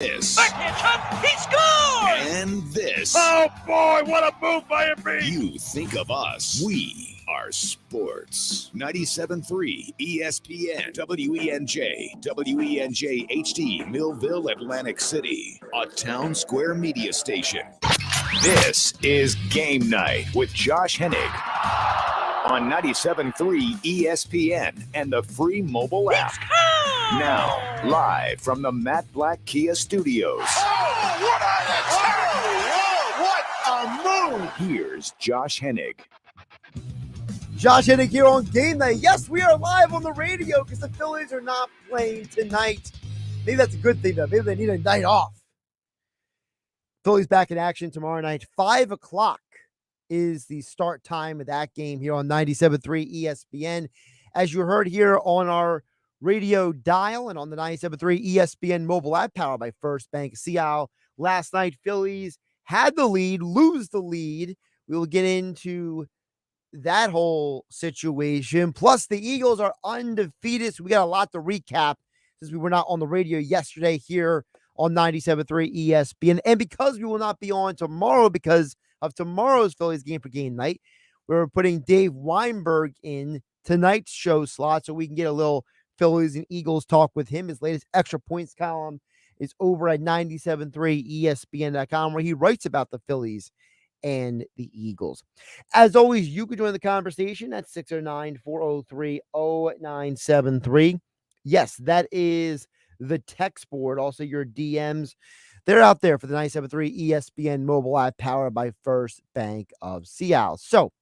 This. Backhand shot, he scores! And this. Oh boy, what a move by Embiid! You think of us. We are sports. 97.3 ESPN, WENJ, WENJ HD, Millville, Atlantic City, a town square media station. This is Game Night with Josh Hennig on 97.3 ESPN and the free mobile app. Now, live from the Matt Black Kia Studios. What a move! Here's Josh Hennig. Josh Hennig here on Game Night. Yes, we are live on the radio because the Phillies are not playing tonight. Maybe that's a good thing, though. Maybe they need a night off. Phillies back in action tomorrow night. 5 o'clock is the start time of that game here on 97.3 ESPN. As you heard here on our radio dial and on the 97.3 ESPN mobile app powered by First Bank Seattle. Last night, Phillies had the lead, lose the lead. We will get into that whole situation. Plus, the Eagles are undefeated, so we got a lot to recap since we were not on the radio yesterday here on 97.3 ESPN. And because we will not be on tomorrow because of tomorrow's Phillies game for game night, we're putting Dave Weinberg in tonight's show slot so we can get a little Phillies and Eagles talk with him. His latest extra points column is over at 97.3 ESPN.com, where he writes about the Phillies and the Eagles. As always, you can join the conversation at 609-403-0973. Yes, that is the text board. Also, your DMs, they're out there for the 97.3 ESPN mobile app powered by First Bank of Seattle. So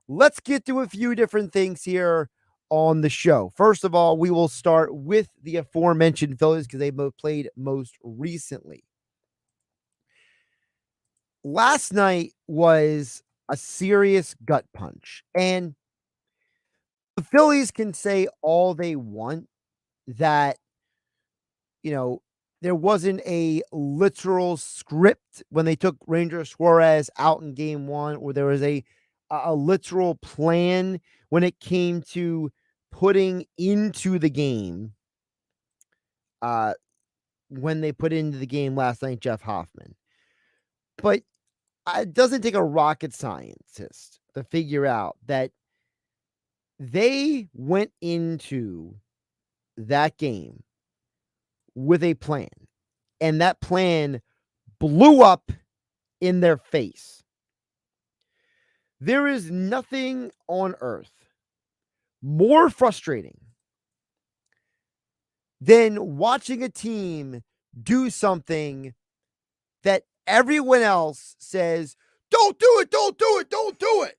let's get to a few different things here on the show. First of all, we will start with the aforementioned Phillies because they both played most recently. Last night was a serious gut punch, and the Phillies can say all they want that, there wasn't a literal script when they took Ranger Suarez out in game one, or there was a literal plan when it came to putting into the game when they put into the game last night, Jeff Hoffman. But it doesn't take a rocket scientist to figure out that they went into that game with a plan, and that plan blew up in their face. There is nothing on earth more frustrating than watching a team do something that everyone else says, don't do it, don't do it, don't do it.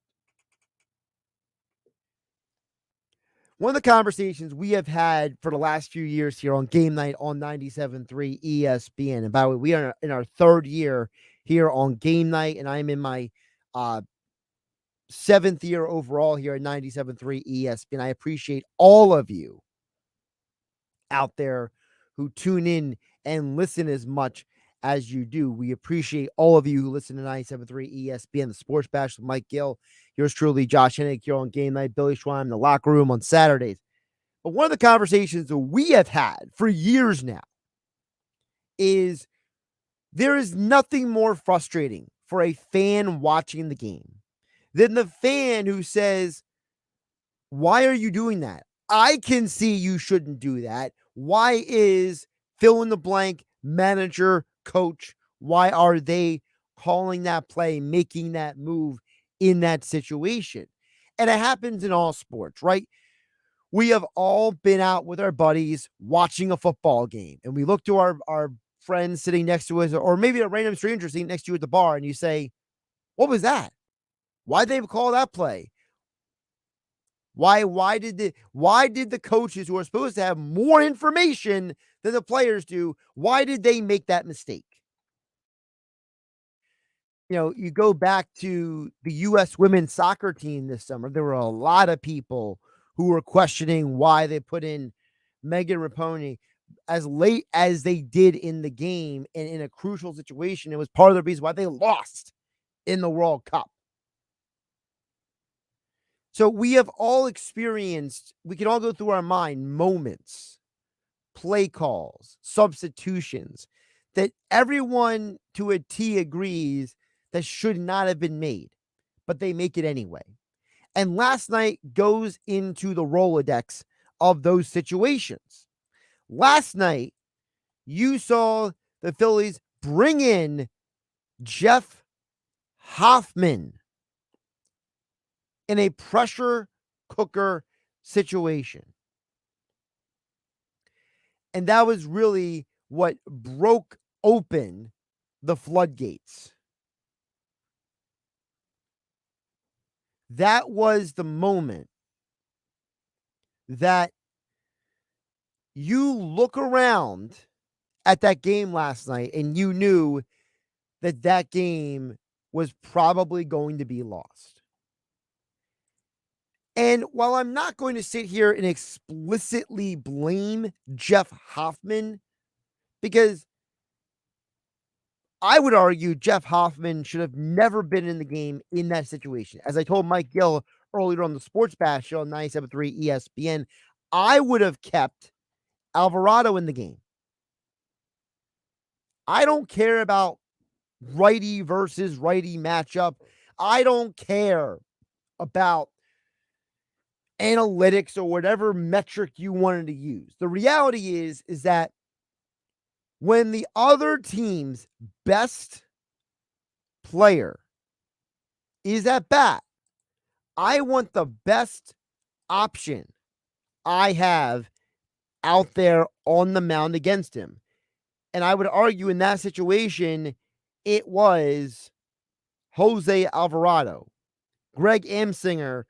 One of the conversations we have had for the last few years here on Game Night on 97.3 ESPN, and by the way, we are in our third year here on Game Night, and I'm in my 7th year overall here at 97.3 ESPN. I appreciate all of you out there who tune in and listen as much as you do. We appreciate all of you who listen to 97.3 ESPN, the Sports Bash with Mike Gill. Yours truly, Josh Hennig, here on Game Night. Billy Schwein in the locker room on Saturdays. But one of the conversations that we have had for years now is there is nothing more frustrating for a fan watching the game than the fan who says, why are you doing that? I can see you shouldn't do that. Why is fill in the blank manager, coach, why are they calling that play, making that move in that situation? And it happens in all sports, right? We have all been out with our buddies watching a football game, and we look to our friends sitting next to us, or maybe a random stranger sitting next to you at the bar, and you say, what was that? Why'd they call that play? Why did the coaches who are supposed to have more information than the players do, why did they make that mistake? You go back to the U.S. women's soccer team this summer. There were a lot of people who were questioning why they put in Megan Rapinoe as late as they did in the game and in a crucial situation. It was part of the reason why they lost in the World Cup. So we have all experienced, we can all go through our mind moments, play calls, substitutions that everyone to a T agrees that should not have been made, but they make it anyway. And last night goes into the Rolodex of those situations. Last night, you saw the Phillies bring in Jeff Hoffman in a pressure cooker situation. And that was really what broke open the floodgates. That was the moment that you look around at that game last night and you knew that that game was probably going to be lost. And while I'm not going to sit here and explicitly blame Jeff Hoffman, because I would argue Jeff Hoffman should have never been in the game in that situation. As I told Mike Gill earlier on the Sports Bash show on 97.3 ESPN, I would have kept Alvarado in the game. I don't care about righty versus righty matchup. I don't care about analytics or whatever metric you wanted to use. The reality is that when the other team's best player is at bat, I want the best option I have out there on the mound against him. And I would argue in that situation, it was Jose Alvarado. Greg Amsinger,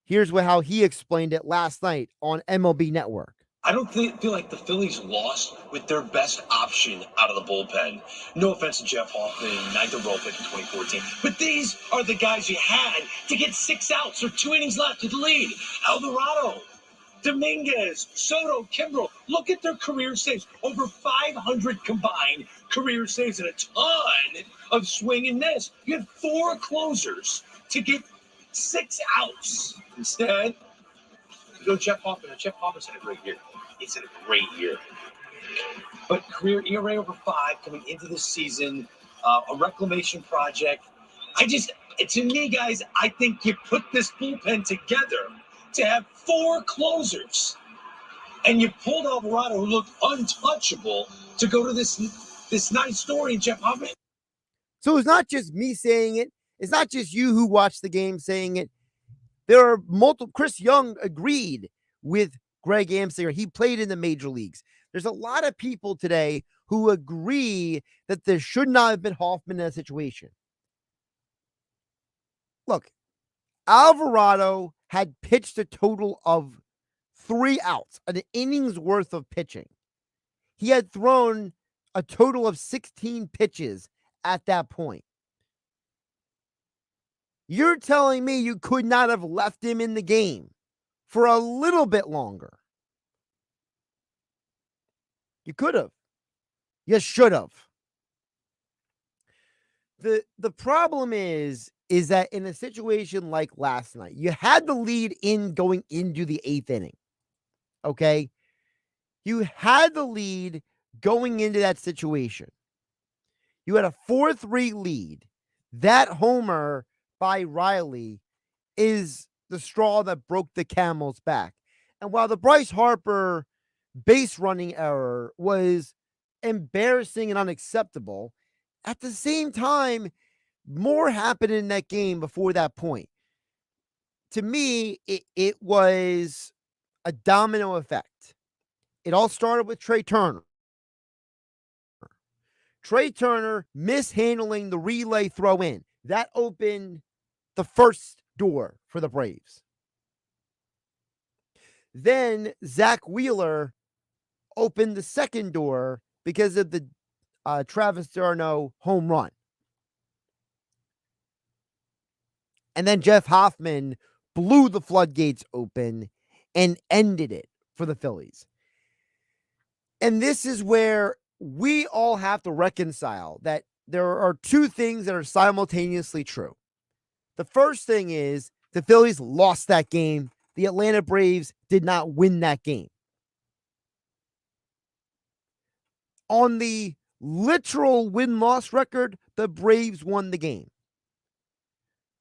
here's how he explained it last night on MLB Network. I don't feel like the Phillies lost with their best option out of the bullpen. No offense to Jeff Hoffman, ninth overall pick in 2014. But these are the guys you had to get 6 outs or 2 innings left to the lead. Alvarado, Dominguez, Soto, Kimbrel. Look at their career saves. Over 500 combined career saves and a ton of swing and miss. You had 4 closers to get 6 outs. Instead, you go Jeff Hoffman. Jeff Hoffman's had a great year. He's had a great year. But career ERA over 5 coming into this season, a reclamation project. To me, guys, I think you put this bullpen together to have 4 closers. And you pulled Alvarado, who looked untouchable, to go to this nice story in Jeff Hoffman. So it's not just me saying it. It's not just you who watched the game saying it. There are multiple. Chris Young agreed with Greg Amsinger. He played in the major leagues. There's a lot of people today who agree that there should not have been Hoffman in that situation. Look, Alvarado had pitched a total of 3 outs, an inning's worth of pitching. He had thrown a total of 16 pitches at that point. You're telling me you could not have left him in the game for a little bit longer? You could have. You should have. The problem is that in a situation like last night, you had the lead in going into the 8th inning. Okay? You had the lead going into that situation. You had a 4-3 lead. That homer by Riley is the straw that broke the camel's back. And while the Bryce Harper base running error was embarrassing and unacceptable, at the same time, more happened in that game before that point. To me, it was a domino effect. It all started with Trey Turner. Trey Turner mishandling the relay throw in. That opened the first door for the Braves. Then Zach Wheeler opened the second door because of the Travis d'Arnaud home run. And then Jeff Hoffman blew the floodgates open and ended it for the Phillies. And this is where we all have to reconcile that there are 2 things that are simultaneously true. The first thing is the Phillies lost that game. The Atlanta Braves did not win that game. On the literal win-loss record, the Braves won the game.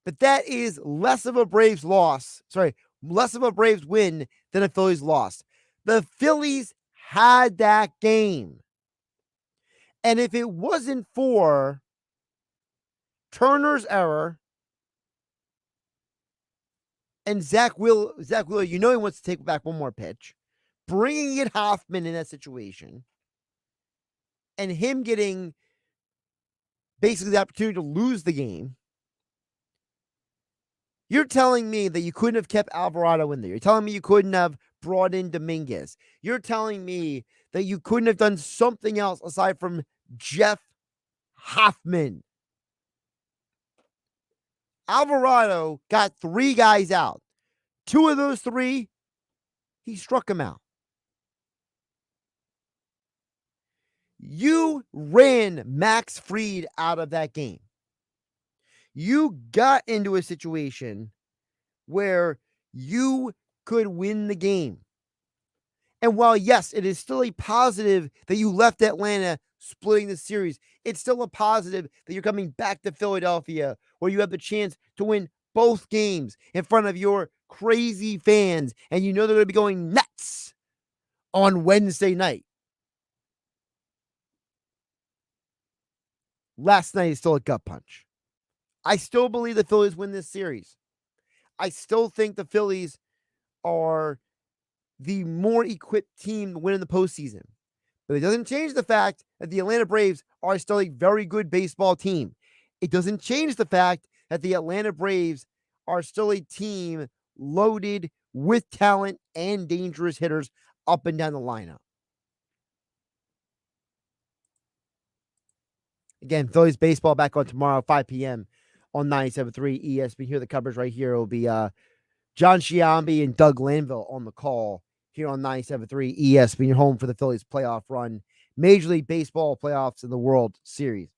But that is less of a Braves win than a Phillies loss. The Phillies had that game. And if it wasn't for Turner's error and Zach Wheeler, he wants to take back one more pitch, bringing in Hoffman in that situation, and him getting basically the opportunity to lose the game, you're telling me that you couldn't have kept Alvarado in there. You're telling me you couldn't have brought in Dominguez. You're telling me that you couldn't have done something else aside from Jeff Hoffman. Alvarado got 3 guys out. 2 of those 3, he struck him out. You ran Max Fried out of that game. You got into a situation where you could win the game. And while, yes, it is still a positive that you left Atlanta splitting the series, it's still a positive that you're coming back to Philadelphia where you have the chance to win both games in front of your crazy fans. And you know they're going to be going nuts on Wednesday night. Last night is still a gut punch. I still believe the Phillies win this series. I still think the Phillies are the more equipped team to win in the postseason. But it doesn't change the fact that the Atlanta Braves are still a very good baseball team. It doesn't change the fact that the Atlanta Braves are still a team loaded with talent and dangerous hitters up and down the lineup. Again, Phillies baseball back on tomorrow, 5 p.m. on 97.3 ESPN. Here, the coverage right here will be John Sciambi and Doug Lanville on the call here on 97.3 ESPN. Your home for the Phillies playoff run, Major League Baseball playoffs in the World Series.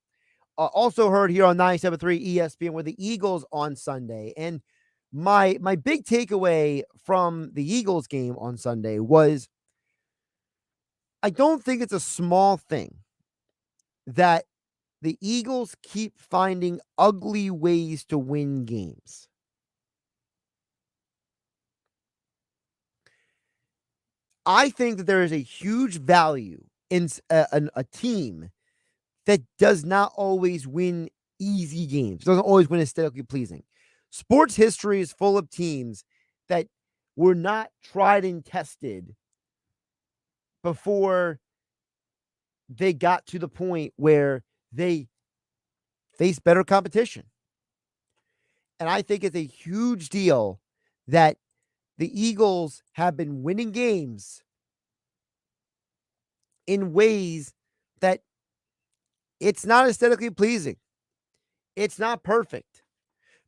Also heard here on 97.3 ESPN were the Eagles on Sunday. And my big takeaway from the Eagles game on Sunday was I don't think it's a small thing that the Eagles keep finding ugly ways to win games. I think that there is a huge value in a team that does not always win easy games, doesn't always win aesthetically pleasing. Sports history is full of teams that were not tried and tested before they got to the point where they face better competition. And I think it's a huge deal that the Eagles have been winning games in ways that it's not aesthetically pleasing. It's not perfect,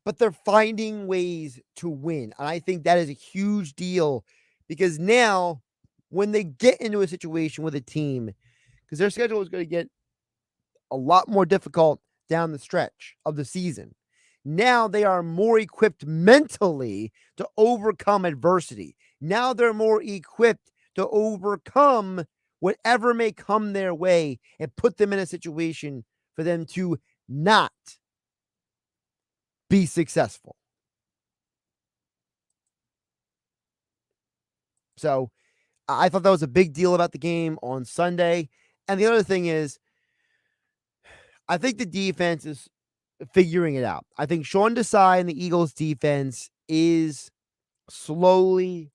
but they're finding ways to win. And I think that is a huge deal because now when they get into a situation with a team, because their schedule is going to get a lot more difficult down the stretch of the season. Now they are more equipped mentally to overcome adversity. Now they're more equipped to overcome whatever may come their way and put them in a situation for them to not be successful. So I thought that was a big deal about the game on Sunday. And the other thing is, I think the defense is figuring it out. I think Sean Desai and the Eagles defense is slowly,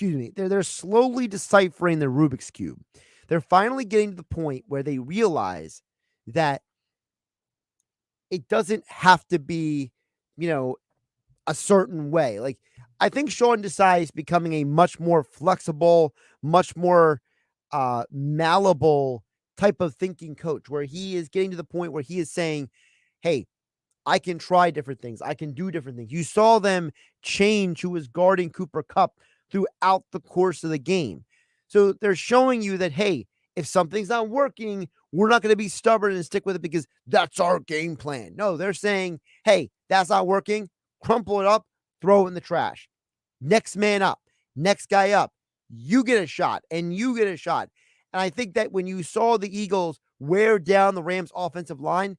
they're slowly deciphering the Rubik's Cube. They're finally getting to the point where they realize that it doesn't have to be, a certain way. Like, I think Sean Desai is becoming a much more flexible, much more malleable type of thinking coach, where he is getting to the point where he is saying, hey, I can try different things. I can do different things. You saw them change who was guarding Cooper Kupp throughout the course of the game. So they're showing you that, hey, if something's not working, we're not going to be stubborn and stick with it because that's our game plan. No, they're saying, hey, that's not working. Crumple it up, throw it in the trash. Next man up, next guy up. you get a shot, and you get a shot. And I think that when you saw the Eagles wear down the Rams' offensive line,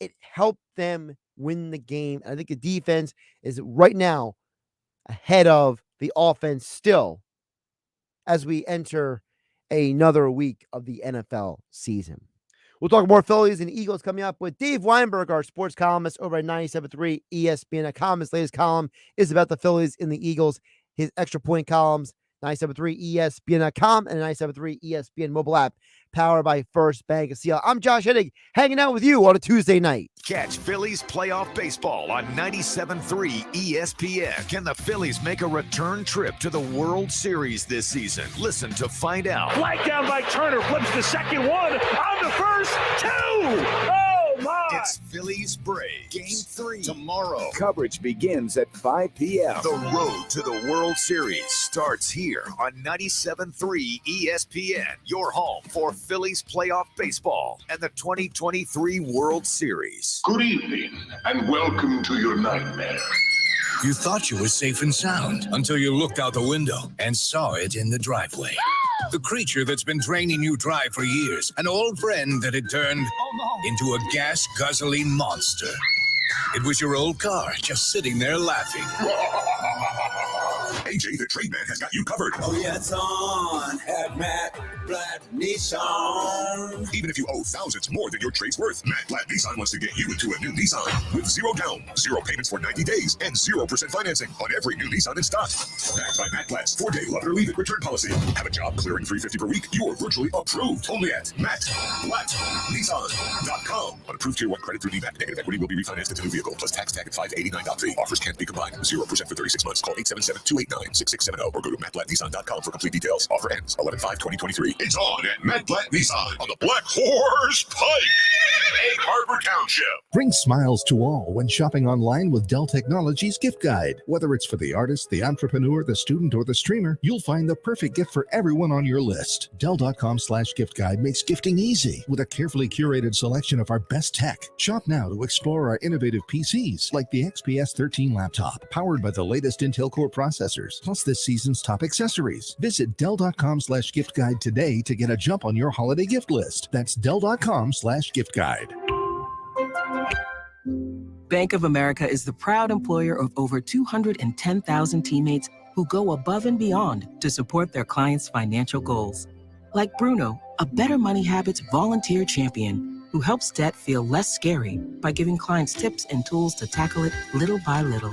it helped them win the game. And I think the defense is right now ahead of the offense still as we enter another week of the NFL season. We'll talk more Phillies and Eagles coming up with Dave Weinberg, our sports columnist over at 97.3 ESPN. His latest column is about the Phillies and the Eagles. His extra point columns, 97.3 ESPN.com and 97.3 ESPN mobile app, powered by First Bank of Seattle. I'm Josh Hennig, hanging out with you on a Tuesday night. Catch Phillies playoff baseball on 97.3 ESPN. Can the Phillies make a return trip to the World Series this season? Listen to find out. Flag down by Turner, flips the second one, on the first, two! Oh, my! It's Phillies Braves. Game 3 tomorrow. Coverage begins at 5 p.m. The road to the World Series starts here on 97.3 ESPN. Your home for Phillies playoff baseball and the 2023 World Series. Good evening, and welcome to your nightmare. You thought you were safe and sound until you looked out the window and saw it in the driveway. The creature that's been draining you dry for years. An old friend that had turned into a gas-guzzling monster. It was your old car just sitting there laughing. AJ, the trade man, has got you covered. Oh, yeah, it's on at Matt Blatt Nissan. Even if you owe thousands more than your trade's worth, Matt Blatt Nissan wants to get you into a new Nissan with 0 down, 0 payments for 90 days, and 0% financing on every new Nissan in stock. Backed by Matt Blatt's 4-day love it or leave it return policy. Have a job clearing $350 per week? You are virtually approved. Only at MattBlattNissan.com. On approved Tier 1 credit through DBAC. Negative equity will be refinanced into new vehicle plus tax tag at $589.3. Offers can't be combined. 0% for 36 months. Call 877-289-6670 or go to MattBlattNissan.com for complete details. Offer ends 11/5/2023. It's on at Matt Blatt Nissan on the Black Horse Pike, Egg Harbor Township. Bring smiles to all when shopping online with Dell Technologies Gift Guide. Whether it's for the artist, the entrepreneur, the student, or the streamer, you'll find the perfect gift for everyone on your list. Dell.com/gift guide makes gifting easy with a carefully curated selection of our best tech. Shop now to explore our innovative PCs like the XPS 13 laptop, powered by the latest Intel Core processors, plus this season's top accessories. Visit Dell.com/gift guide today to get a jump on your holiday gift list. That's Dell.com/gift guide. Bank of America is the proud employer of over 210,000 teammates who go above and beyond to support their clients' financial goals. Like Bruno, a Better Money Habits volunteer champion who helps debt feel less scary by giving clients tips and tools to tackle it little by little.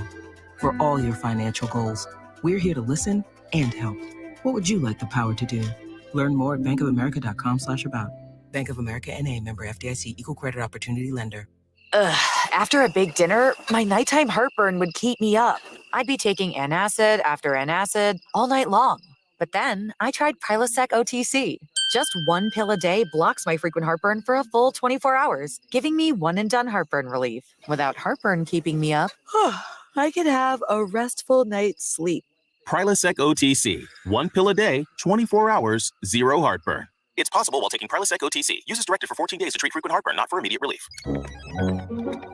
For all your financial goals, we're here to listen and help. What would you like the power to do? Learn more at bankofamerica.com/about. Bank of America NA, member FDIC, equal credit opportunity lender. After a big dinner, my nighttime heartburn would keep me up. I'd be taking antacid after antacid all night long. But then I tried Prilosec OTC. Just 1 pill a day blocks my frequent heartburn for a full 24 hours, giving me one-and-done heartburn relief. Without heartburn keeping me up, I could have a restful night's sleep. Prilosec OTC. 1 pill a day, 24 hours, 0 heartburn. It's possible while taking Prilosec OTC. Use as directed for 14 days to treat frequent heartburn, not for immediate relief.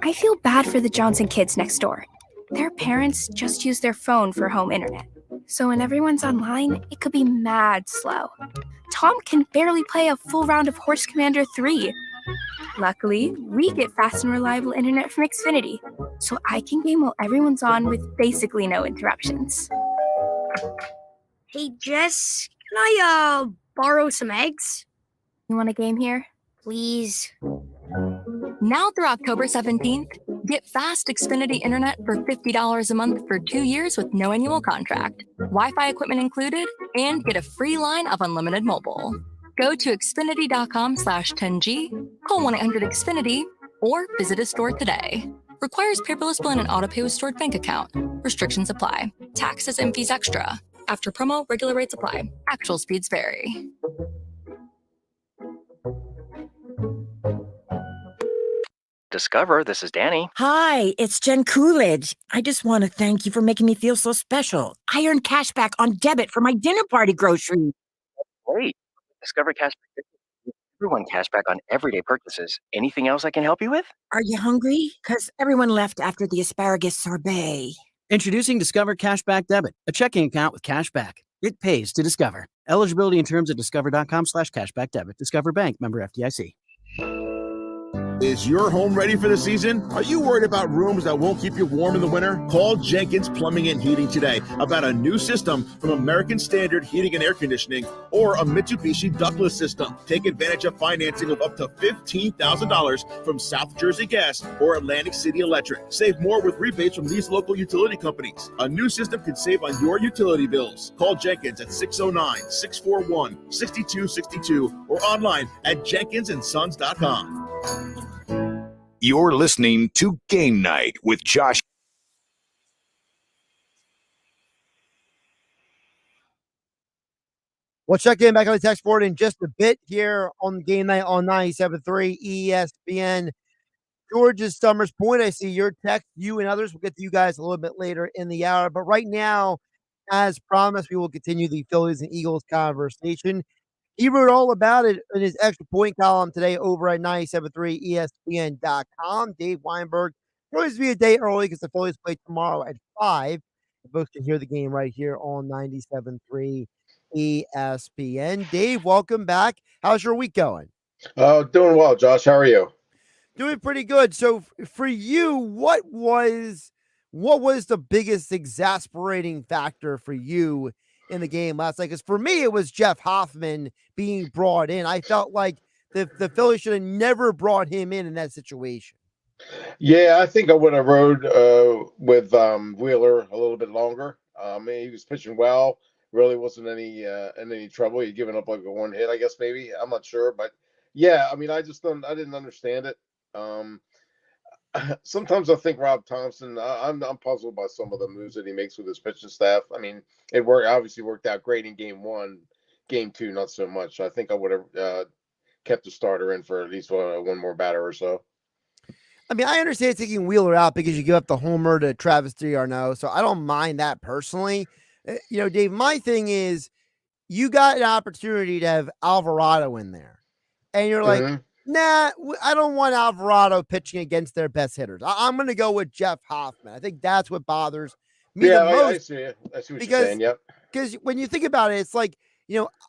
I feel bad for the Johnson kids next door. Their parents just use their phone for home internet. So when everyone's online, it could be mad slow. Tom can barely play a full round of Horse Commander 3. Luckily, we get fast and reliable internet from Xfinity, so I can game while everyone's on with basically no interruptions. Hey, Jess, can I, borrow some eggs? You want a game here? Please. Now through October 17th, get fast Xfinity internet for $50 a month for 2 years with no annual contract, Wi-Fi equipment included, and get a free line of unlimited mobile. Go to Xfinity.com/10G, call 1-800-XFINITY, or visit a store today. Requires paperless bill and an autopay with stored bank account. Restrictions apply. Taxes and fees extra. After promo, regular rates apply. Actual speeds vary. Discover, this is Danny. Hi, it's Jen Coolidge. I just want to thank you for making me feel so special. I earned cash back on debit for my dinner party groceries. Great. Discover Cashback. Everyone cashback on everyday purchases. Anything else I can help you with? Are you hungry? Because everyone left after the asparagus sorbet. Introducing Discover Cashback Debit, a checking account with cashback. It pays to Discover. Eligibility and terms at discover.com/cashback debit. Discover Bank, member FDIC. Is your home ready for the season? Are you worried about rooms that won't keep you warm in the winter? Call Jenkins Plumbing and Heating today about a new system from American Standard Heating and Air Conditioning or a Mitsubishi ductless system. Take advantage of financing of up to $15,000 from South Jersey Gas or Atlantic City Electric. Save more with rebates from these local utility companies. A new system can save on your utility bills. Call Jenkins at 609-641-6262 or online at jenkinsandsons.com. You're listening to Game Night with Josh. We'll check in back on the text board in just a bit here on Game Night on 97.3 ESPN. George's Summers Point. I see your text. You and others. We'll get to you guys a little bit later in the hour. But right now, as promised, we will continue the Phillies and Eagles conversation. He wrote all about it in his extra point column today over at 973ESPN.com. Dave Weinberg joins me a day early because the Phillies play tomorrow at 5. You folks can hear the game right here on 97.3 ESPN. Dave, welcome back. How's your week going? Doing well, Josh. How are you? Doing pretty good. So for you, what was the biggest exasperating factor for you in the game last night? Because for me, it was Jeff Hoffman being brought in. I felt like the Phillies should have never brought him in that situation. Yeah, I think I would have rode with Wheeler a little bit longer. He was pitching well. Really wasn't in any trouble. He'd given up like a one hit, I guess, maybe. I'm not sure. But yeah, I mean, I didn't understand it. Sometimes I think Rob Thompson, I'm puzzled by some of the moves that he makes with his pitching staff. I mean, it obviously worked out great in game one. Game two, not so much. I think I would have kept the starter in for at least one more batter or so. I mean, I understand taking Wheeler out because you give up the homer to Travis d'Arnaud, so I don't mind that personally. Dave, my thing is you got an opportunity to have Alvarado in there, and you're like, nah, I don't want Alvarado pitching against their best hitters. I'm going to go with Jeff Hoffman. I think that's what bothers me the most. I see it. I see what you're saying, yep. Because when you think about it, it's like,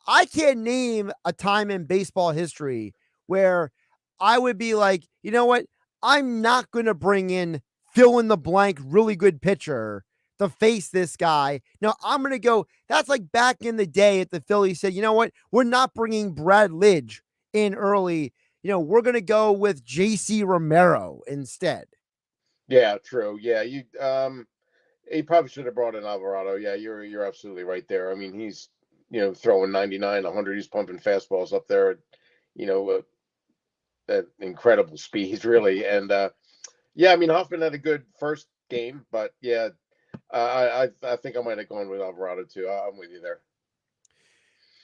I can't name a time in baseball history where I would be like, you know what? I'm not going to bring in fill in the blank, really good pitcher to face this guy. No, I'm going to go. That's like back in the day at the Phillies said, you know what? We're not bringing Brad Lidge in early. We're going to go with JC Romero instead. Yeah, true. Yeah, he probably should have brought in Alvarado. Yeah, you're absolutely right there. I mean, he's throwing 99, 100. He's pumping fastballs up there. At incredible speed, really. And yeah, I mean, Hoffman had a good first game, but yeah, I think I might have gone with Alvarado too. I'm with you there.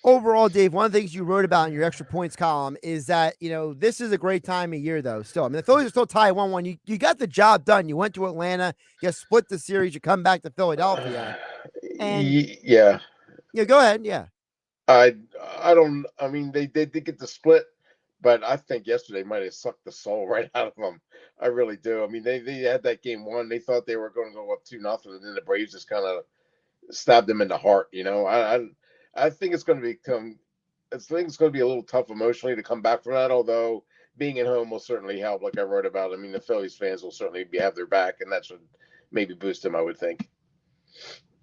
Overall, Dave, one of the things you wrote about in your extra points column is that, this is a great time of year, though, still. I mean, the Phillies are still tied 1-1. You got the job done. You went to Atlanta. You split the series. You come back to Philadelphia. And yeah. Yeah, go ahead. Yeah. I mean, they did get the split, but I think yesterday might have sucked the soul right out of them. I really do. I mean, they had that game won. They thought they were going to go up 2-0, and then the Braves just kind of stabbed them in the heart. I think it's going to be a little tough emotionally to come back from that, although being at home will certainly help, like I wrote about. I mean, the Phillies fans will certainly have their back, and that should maybe boost them, I would think.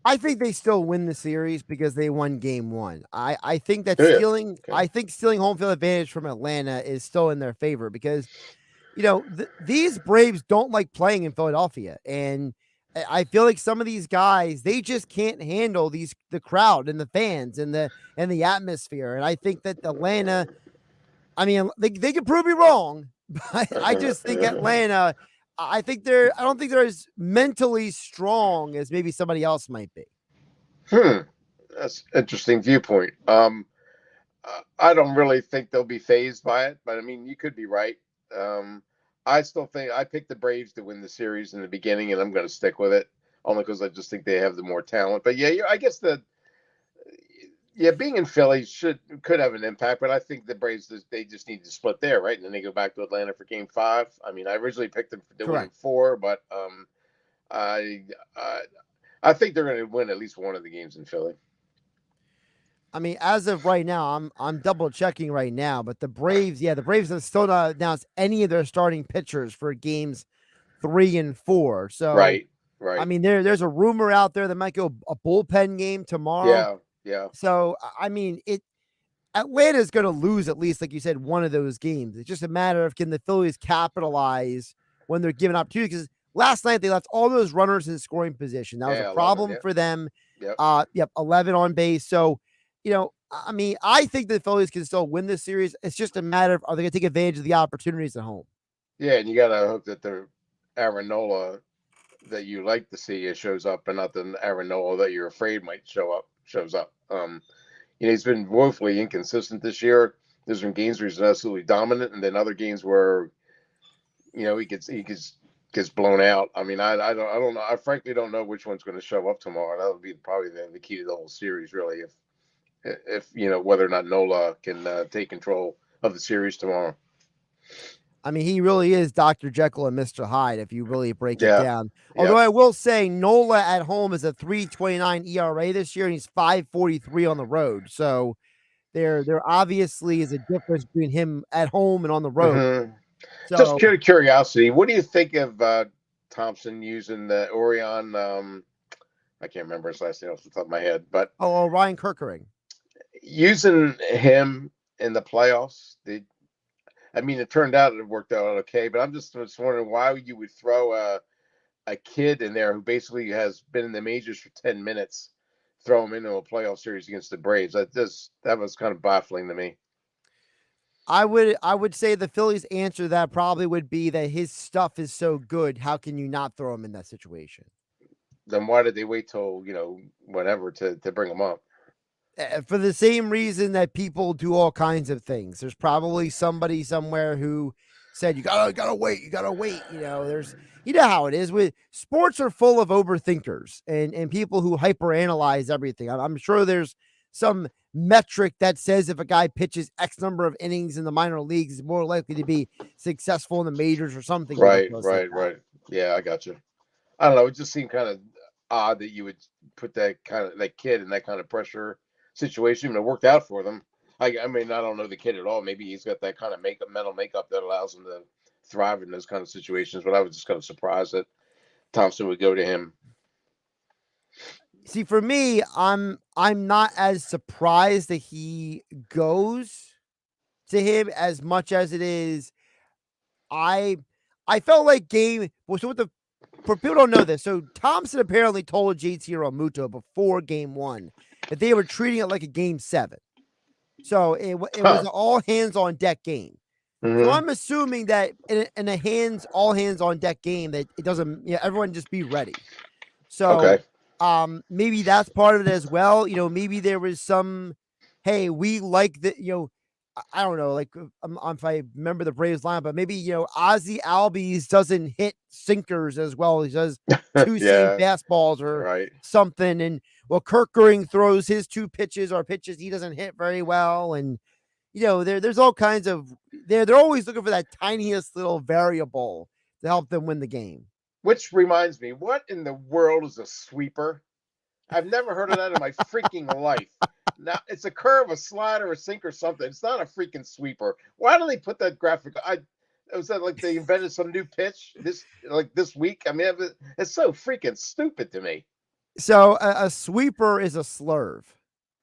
I think they still win the series because they won game one. I think that stealing home field advantage from Atlanta is still in their favor because, these Braves don't like playing in Philadelphia. And I feel like some of these guys, they just can't handle the crowd and the fans and the atmosphere. And I think that Atlanta, I mean, they could prove me wrong, but I just think Atlanta, I don't think they're as mentally strong as maybe somebody else might be. That's an interesting viewpoint. I don't really think they'll be fazed by it, but I mean, you could be right. I still think I picked the Braves to win the series in the beginning, and I'm going to stick with it only because I just think they have the more talent. But yeah, I guess being in Philly could have an impact, but I think the Braves, they just need to split there, right? And then they go back to Atlanta for game 5. I mean, I originally picked them to win 4, but I think they're going to win at least one of the games in Philly. I mean, as of right now, I'm double checking right now, but the Braves have still not announced any of their starting pitchers for games 3 and 4. So, Right. I mean, there's a rumor out there that might go a bullpen game tomorrow. Yeah. So, I mean, Atlanta's going to lose at least, like you said, one of those games. It's just a matter of can the Phillies capitalize when they're given opportunity. Because last night they left all those runners in scoring position. That was a problem for them. 11 on base. So, I mean, I think the Phillies can still win this series. It's just a matter of are they going to take advantage of the opportunities at home? Yeah, and you got to hope that the Aaron Nola that you like to see shows up, and not the Aaron Nola that you're afraid might shows up. He's been woefully inconsistent this year. There's been games where he's absolutely dominant, and then other games where, he gets blown out. I mean, I don't know. I frankly don't know which one's going to show up tomorrow. That would be probably the key to the whole series, really. If whether or not Nola can take control of the series tomorrow. I mean, he really is Dr. Jekyll and Mr. Hyde if you really break it down. Although I will say Nola at home is a 3.29 ERA this year, and he's 5.43 on the road. So there obviously is a difference between him at home and on the road. Mm-hmm. So, just out of curiosity, what do you think of Thompson using the Orion? I can't remember his last name off the top of my head, but Ryan Kerkering. Using him in the playoffs, it turned out it worked out okay, but I'm just wondering why you would throw a kid in there who basically has been in the majors for 10 minutes, throw him into a playoff series against the Braves. That was kind of baffling to me. I would say the Phillies' answer to that probably would be that his stuff is so good. How can you not throw him in that situation? Then why did they wait till whenever to bring him up? For the same reason that people do all kinds of things. There's probably somebody somewhere who said, you gotta wait. There's, how it is with sports are full of overthinkers and people who hyperanalyze everything. I'm sure there's some metric that says if a guy pitches X number of innings in the minor leagues, is more likely to be successful in the majors or something. Right. Yeah, I got you. I don't know. It just seemed kind of odd that you would put that kid in that kind of pressure situation, and it worked out for them. I don't know the kid at all. Maybe he's got that kind of mental makeup that allows him to thrive in those kind of situations. But I was just kind of surprised that Thompson would go to him. See, for me, I'm not as surprised that he goes to him as much as it is. I felt like for people who don't know this, so Thompson apparently told JT Realmuto before game 1 that they were treating it like a game 7. So it was an all hands on deck game. Mm-hmm. So I'm assuming that in a all hands on deck game that it doesn't, everyone just be ready. So maybe that's part of it as well. Maybe there was some, hey, we like the, I don't know, like if I remember the Braves line, but maybe, Ozzie Albies doesn't hit sinkers as well. He does 2 seam fastballs or something. And Kerkering throws his 2 pitches or pitches he doesn't hit very well. And, there's all kinds of, they're always looking for that tiniest little variable to help them win the game. Which reminds me, what in the world is a sweeper? I've never heard of that in my freaking life. Now, it's a curve, a slider, a sink, or something. It's not a freaking sweeper. Why do they put that graphic? Was that like they invented some new pitch this week? I mean, it's so freaking stupid to me. So a sweeper is a slurve,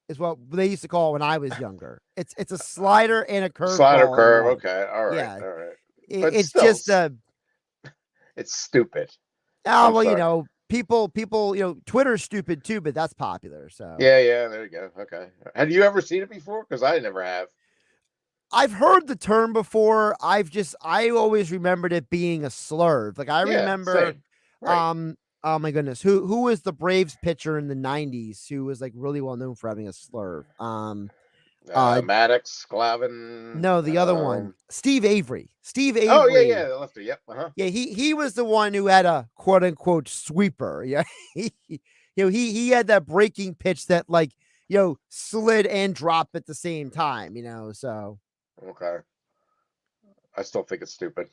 is what they used to call it when I was younger. It's a slider and a curve. Slider curve. Okay. All right. Yeah. All right. It's still, just it's stupid. Oh, well, people, Twitter's stupid too, but that's popular. So yeah, there you go. Okay. Have you ever seen it before? Because I never have. I've heard the term before. I always remembered it being a slurve. Like I remember, oh my goodness, who was the Braves pitcher in the 90s who was like really well known for having a slurve? Maddox, Glavin. No, the other one, Steve Avery. Oh yeah, the lefty. Yep. Yeah, he was the one who had a quote unquote sweeper. Yeah, he had that breaking pitch that slid and dropped at the same time. So okay. I still think it's stupid.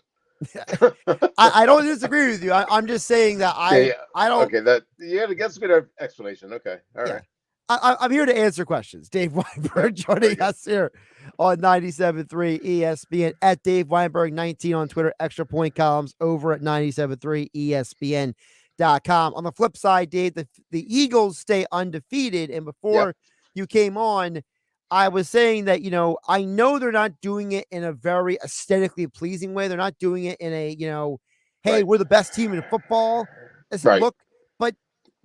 I don't disagree with you. I'm just saying that I don't. Okay, that's a good explanation. Okay, all right. I'm here to answer questions. Dave Weinberg joining us here on 97.3 ESPN at Dave Weinberg 19 on Twitter. Extra point columns over at 97.3 ESPN.com. On the flip side, Dave, the Eagles stay undefeated. And before you came on, I was saying that, I know they're not doing it in a very aesthetically pleasing way. They're not doing it in a, hey, we're the best team in football. Look, but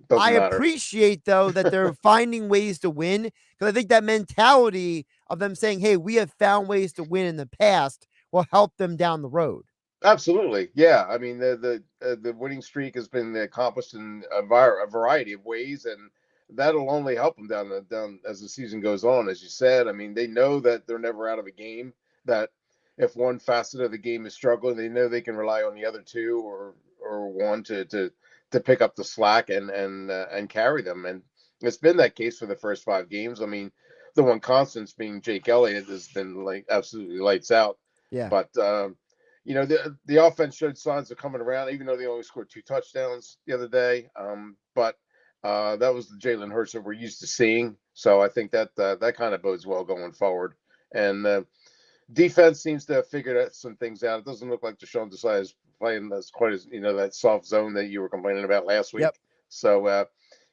Doesn't matter. Appreciate, though, that they're finding ways to win, because I think that mentality of them saying, hey, we have found ways to win in the past will help them down the road. Absolutely. Yeah. I mean, the winning streak has been accomplished in a variety of ways, and that'll only help them down as the season goes on. As you said, I mean, they know that they're never out of a game, that if one facet of the game is struggling, they know they can rely on the other two or one to pick up the slack and carry them. And it's been that case for the first 5 games. I mean, the one constant being Jake Elliott has been like absolutely lights out. Yeah. But the offense showed signs of coming around, even though they only scored 2 touchdowns the other day. But that was the Jalen Hurts that we're used to seeing. So I think that kind of bodes well going forward. And defense seems to have figured some things out. It doesn't look like Deshaun Desai is playing as quite as that soft zone that you were complaining about last week. Yep. So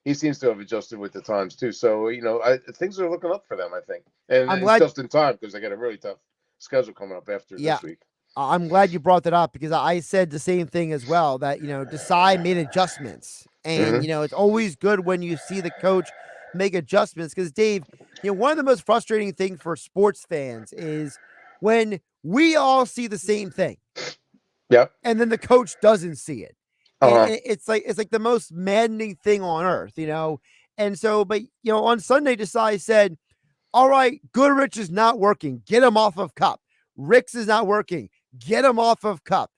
he seems to have adjusted with the times too. So things are looking up for them, I think, and I'm it's glad, just in time because they got a really tough schedule coming up after this week. I'm glad you brought that up, because I said the same thing as well, that Desai made adjustments, and it's always good when you see the coach make adjustments, because Dave, one of the most frustrating things for sports fans is when we all see the same thing. Yep. And then the coach doesn't see it. And it's like the most maddening thing on earth, And so, but on Sunday, Desai said, all right, Goodrich is not working. Get him off of Cup. Ricks is not working. Get him off of Cup.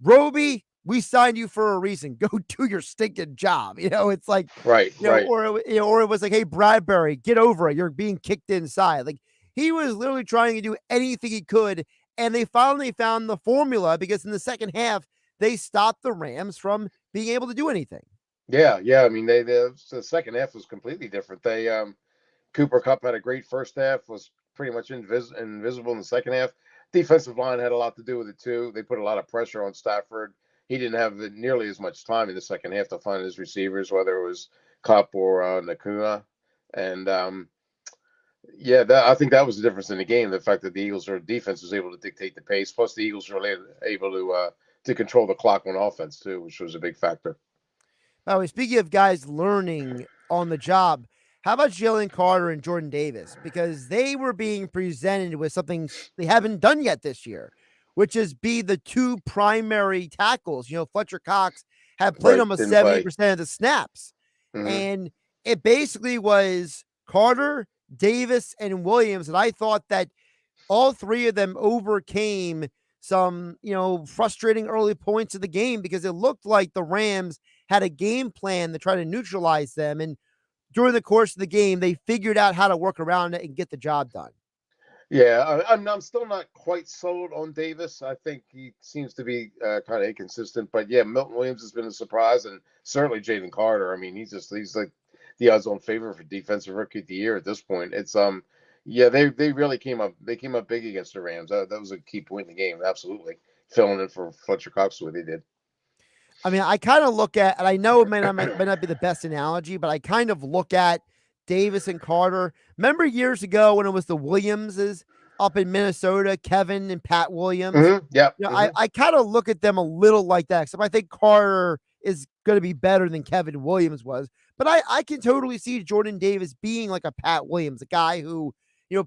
Roby, we signed you for a reason. Go do your stinking job. It's like, right. Or it was like, hey, Bradbury, get over it. You're being kicked inside. Like, he was literally trying to do anything he could. And they finally found the formula, because in the second half, they stopped the Rams from being able to do anything. Yeah. I mean, the second half was completely different. Cooper Kupp had a great first half, was pretty much invisible in the second half. Defensive line had a lot to do with it too. They put a lot of pressure on Stafford. He didn't have nearly as much time in the second half to find his receivers, whether it was Kupp or Nakua. And I think that was the difference in the game. The fact that the Eagles' defense was able to dictate the pace, plus the Eagles were able to control the clock on offense too, which was a big factor. By the way, speaking of guys learning on the job, how about Jalen Carter and Jordan Davis? Because they were being presented with something they haven't done yet this year, which is be the 2 primary tackles. Fletcher Cox had played almost 70% of the snaps. Mm-hmm. And it basically was Carter, Davis, and Williams. And I thought that all 3 of them overcame some, frustrating early points of the game, because it looked like the Rams had a game plan to try to neutralize them. And during the course of the game, they figured out how to work around it and get the job done. Yeah, I'm still not quite sold on Davis. I think he seems to be kind of inconsistent. But yeah, Milton Williams has been a surprise, and certainly Jalen Carter. I mean, he's like the odds-on favorite for defensive rookie of the year at this point. It's they really came up. They came up big against the Rams. That was a key point in the game. Absolutely, filling in for Fletcher Cox the way they did. I mean, I kind of look at, and I know it may not be the best analogy, but I kind of look at Davis and Carter. Remember years ago when it was the Williamses up in Minnesota, Kevin and Pat Williams? Mm-hmm. Yeah. I kind of look at them a little like that, except I think Carter is going to be better than Kevin Williams was. But I can totally see Jordan Davis being like a Pat Williams, a guy who,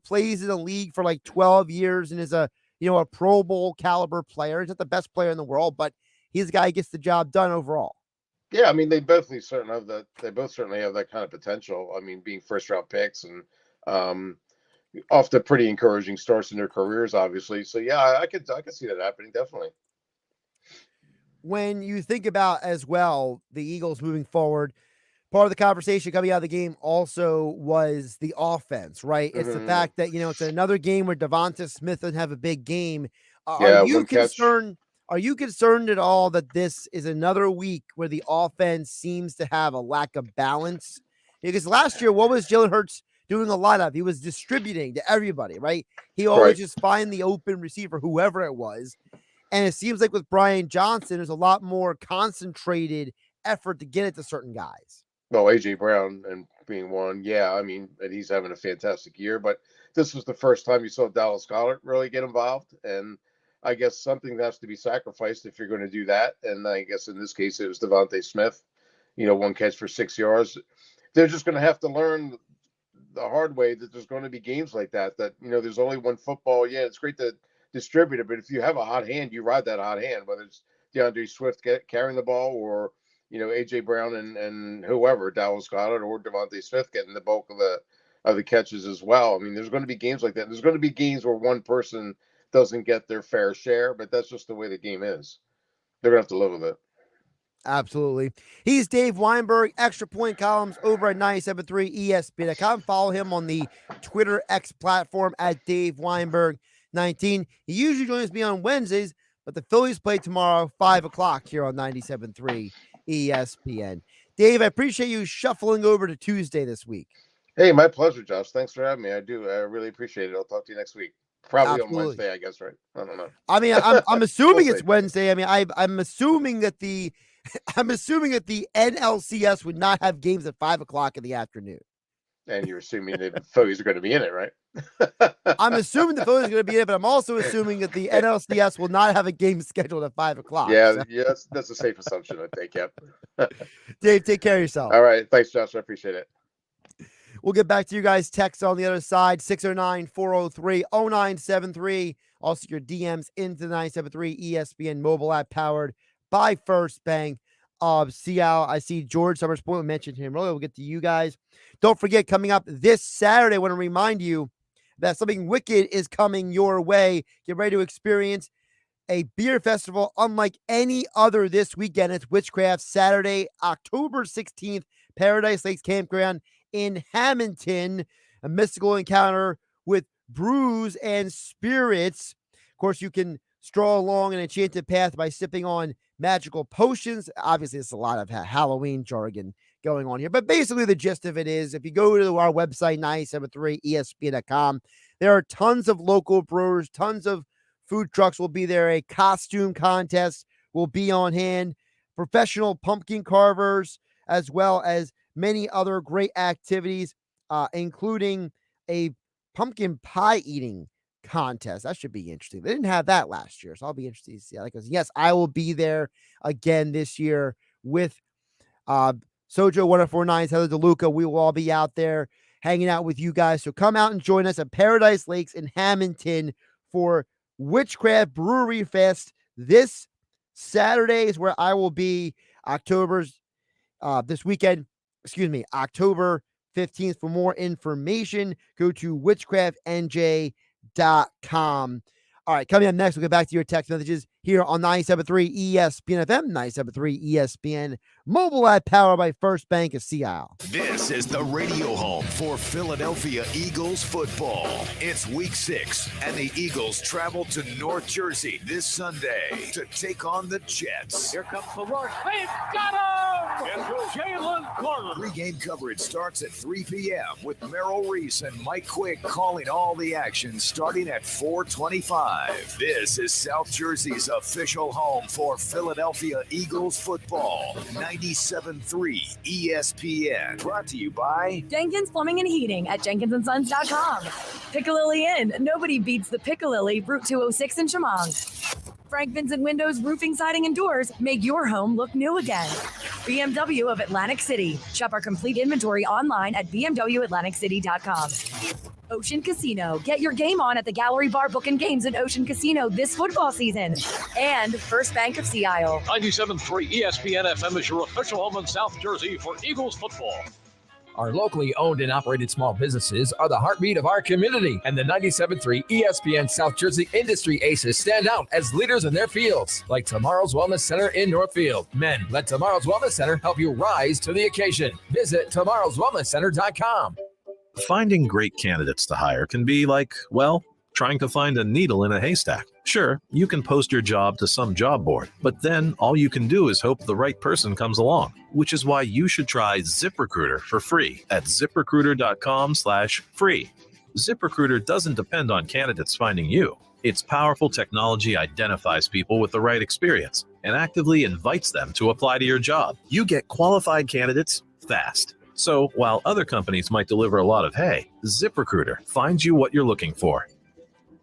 plays in the league for like 12 years and is a Pro Bowl caliber player. He's not the best player in the world, but he's a guy who gets the job done overall. Yeah, I mean, they both certainly have that. They both certainly have that kind of potential. I mean, being first-round picks and off to pretty encouraging starts in their careers, obviously. So yeah, I could see that happening, definitely. When you think about as well the Eagles moving forward, part of the conversation coming out of the game also was the offense, right? It's the fact that it's another game where Devonta Smith doesn't have a big game. Are you concerned? Are you concerned at all that this is another week where the offense seems to have a lack of balance? Because last year, what was Jalen Hurts doing a lot of? He was distributing to everybody, right? He always just find the open receiver, whoever it was. And it seems like with Brian Johnson, there's a lot more concentrated effort to get it to certain guys. Well, A.J. Brown and being one, yeah, I mean, and he's having a fantastic year. But this was the first time you saw Dallas Goedert really get involved. And I guess something has to be sacrificed if you're going to do that. And I guess in this case, it was Devontae Smith, one catch for 6 yards. They're just going to have to learn the hard way that there's going to be games like that, there's only one football. Yeah, it's great to distribute it, but if you have a hot hand, you ride that hot hand, whether it's DeAndre Swift carrying the ball or, A.J. Brown and whoever, Dallas Goedert or Devontae Smith getting the bulk of the catches as well. I mean, there's going to be games like that. There's going to be games where one person doesn't get their fair share, but that's just the way the game is. They're going to have to live with it. Absolutely. He's Dave Weinberg, Extra Point Columns over at 97.3 ESPN.com. Follow him on the Twitter X platform at Dave Weinberg 19. He usually joins me on Wednesdays, but the Phillies play tomorrow, 5 o'clock here on 97.3 ESPN. Dave, I appreciate you shuffling over to Tuesday this week. Hey, my pleasure, Josh. Thanks for having me. I really appreciate it. I'll talk to you next week. Probably Absolutely. On Wednesday, I guess, right? I don't know. I mean, I'm assuming it's Wednesday. I mean, I'm assuming that the NLCS would not have games at 5 o'clock in the afternoon. And you're assuming that the Phillies are going to be in it, right? I'm assuming the Phillies are going to be in it, but I'm also assuming that the NLCS will not have a game scheduled at 5 o'clock. Yeah, so. Yeah, that's a safe assumption, I think. Yep. Dave, take care of yourself. All right. Thanks, Josh. I appreciate it. We'll get back to you guys. Text on the other side, 609-403-0973. Also, your DMs into the 973 ESPN mobile app powered by First Bank of Seattle. I see George Summers Point mentioned him earlier. We'll get to you guys. Don't forget, coming up this Saturday, I want to remind you that something wicked is coming your way. Get ready to experience a beer festival unlike any other this weekend. It's Witchcraft Saturday, October 16th, Paradise Lakes Campground in Hamilton. A mystical encounter with brews and spirits. Of course, you can stroll along an enchanted path by sipping on magical potions. Obviously, it's a lot of Halloween jargon going on here, but basically the gist of it is if you go to our website, 973ESPN.com, there are tons of local brewers, tons of food trucks will be there. A costume contest will be on hand, professional pumpkin carvers, as well as many other great activities, including a pumpkin pie eating contest. That should be interesting. They didn't have that last year, so I'll be interested to see that. Because yes, I will be there again this year with Sojo 1049's Heather DeLuca. We will all be out there hanging out with you guys. So come out and join us at Paradise Lakes in Hamilton for Witchcraft Brewery Fest. This Saturday is where I will be. October 15th. For more information, go to witchcraftnj.com. All right, coming up next, we'll get back to your text messages here on 97.3 ESPN FM, 97.3 ESPN mobile app powered by First Bank of Seattle. This is the radio home for Philadelphia Eagles football. It's week 6, and the Eagles travel to North Jersey this Sunday to take on the Jets. Here comes the rush. They've got him! It's Jalen Carter. Pre-game coverage starts at 3 p.m. with Merrill Reese and Mike Quick calling all the action starting at 4:25. This is South Jersey's official home for Philadelphia Eagles football. 97.3 ESPN. Brought to you by Jenkins Plumbing and Heating at jenkinsandsons.com. Piccalilli Inn. Nobody beats the Piccalilli, Route 206 in Chemung. Frank Vincent Windows, Roofing, Siding, and Doors make your home look new again. BMW of Atlantic City. Shop our complete inventory online at bmwatlanticcity.com. Ocean Casino. Get your game on at the Gallery Bar Booking Games at Ocean Casino this football season. And First Bank of Sea Isle. 97.3 ESPN FM is your official home in South Jersey for Eagles football. Our locally owned and operated small businesses are the heartbeat of our community, and the 97.3 ESPN South Jersey industry aces stand out as leaders in their fields, like Tomorrow's Wellness Center in Northfield. Men, let Tomorrow's Wellness Center help you rise to the occasion. Visit tomorrowswellnesscenter.com. Finding great candidates to hire can be like, well, Trying to find a needle in a haystack? Sure, you can post your job to some job board, but then all you can do is hope the right person comes along, which is why you should try ZipRecruiter for free at ziprecruiter.com/free. ZipRecruiter doesn't depend on candidates finding you. Its powerful technology identifies people with the right experience and actively invites them to apply to your job. You get qualified candidates fast. So while other companies might deliver a lot of hay, ZipRecruiter finds you what you're looking for.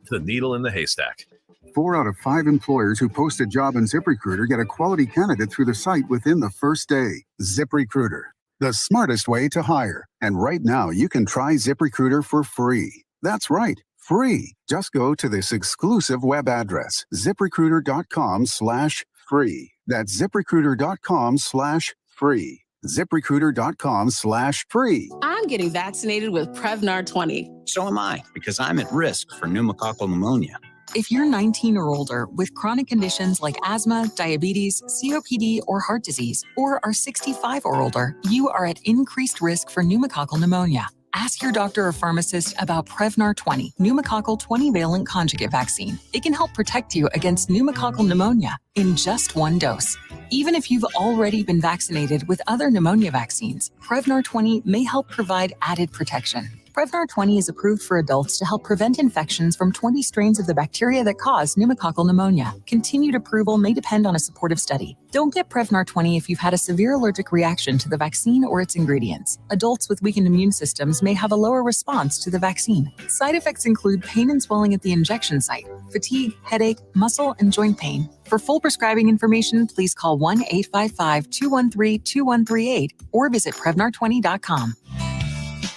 The needle in the haystack. 4 out of 5 employers who post a job in ZipRecruiter get a quality candidate through the site within the first day. ZipRecruiter, the smartest way to hire. And right now, you can try ZipRecruiter for free. That's right, free. Just go to this exclusive web address, ziprecruiter.com/free. That's ziprecruiter.com/free. ZipRecruiter.com/free. I'm getting vaccinated with Prevnar 20. So am I, because I'm at risk for pneumococcal pneumonia. If you're 19 or older with chronic conditions like asthma, diabetes, COPD, or heart disease, or are 65 or older, you are at increased risk for pneumococcal pneumonia. Ask your doctor or pharmacist about Prevnar 20, pneumococcal 20-valent conjugate vaccine. It can help protect you against pneumococcal pneumonia in just one dose. Even if you've already been vaccinated with other pneumonia vaccines, Prevnar 20 may help provide added protection. Prevnar 20 is approved for adults to help prevent infections from 20 strains of the bacteria that cause pneumococcal pneumonia. Continued approval may depend on a supportive study. Don't get Prevnar 20 if you've had a severe allergic reaction to the vaccine or its ingredients. Adults with weakened immune systems may have a lower response to the vaccine. Side effects include pain and swelling at the injection site, fatigue, headache, muscle, and joint pain. For full prescribing information, please call 1-855-213-2138 or visit Prevnar20.com.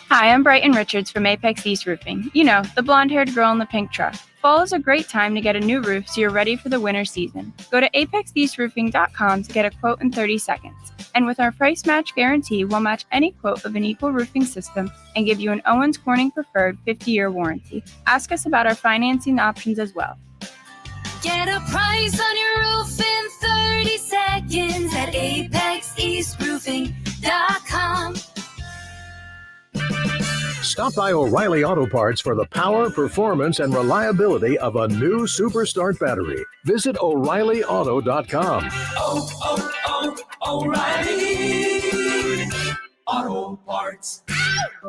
Hi, I'm Brighton Richards from Apex East Roofing. You know, the blonde-haired girl in the pink truck. Fall is a great time to get a new roof so you're ready for the winter season. Go to apexeastroofing.com to get a quote in 30 seconds. And with our price match guarantee, we'll match any quote of an equal roofing system and give you an Owens Corning Preferred 50-year warranty. Ask us about our financing options as well. Get a price on your roof in 30 seconds at apexeastroofing.com. Stop by O'Reilly Auto Parts for the power, performance, and reliability of a new Super Start battery. Visit O'ReillyAuto.com. O'Reilly Auto Parts.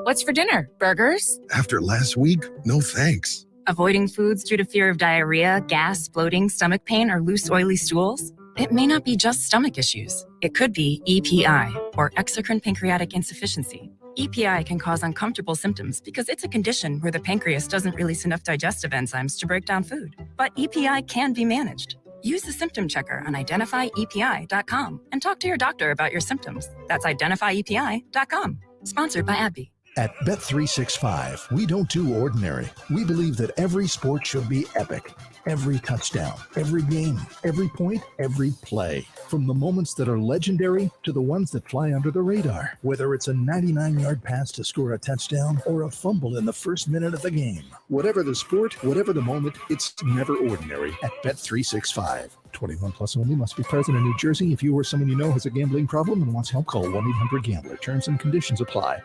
What's for dinner? Burgers? After last week, no thanks. Avoiding foods due to fear of diarrhea, gas, bloating, stomach pain, or loose, oily stools? It may not be just stomach issues. It could be EPI, or exocrine pancreatic insufficiency. EPI can cause uncomfortable symptoms because it's a condition where the pancreas doesn't release enough digestive enzymes to break down food. But EPI can be managed. Use the symptom checker on identifyepi.com and talk to your doctor about your symptoms. That's identifyepi.com. Sponsored by AbbVie. At Bet365, we don't do ordinary. We believe that every sport should be epic. Every touchdown, every game, every point, every play. From the moments that are legendary to the ones that fly under the radar. Whether it's a 99-yard pass to score a touchdown or a fumble in the first minute of the game. Whatever the sport, whatever the moment, it's never ordinary at Bet365. 21 plus only, must be present in New Jersey. If you or someone you know has a gambling problem and wants help, call 1-800-GAMBLER. Terms and conditions apply.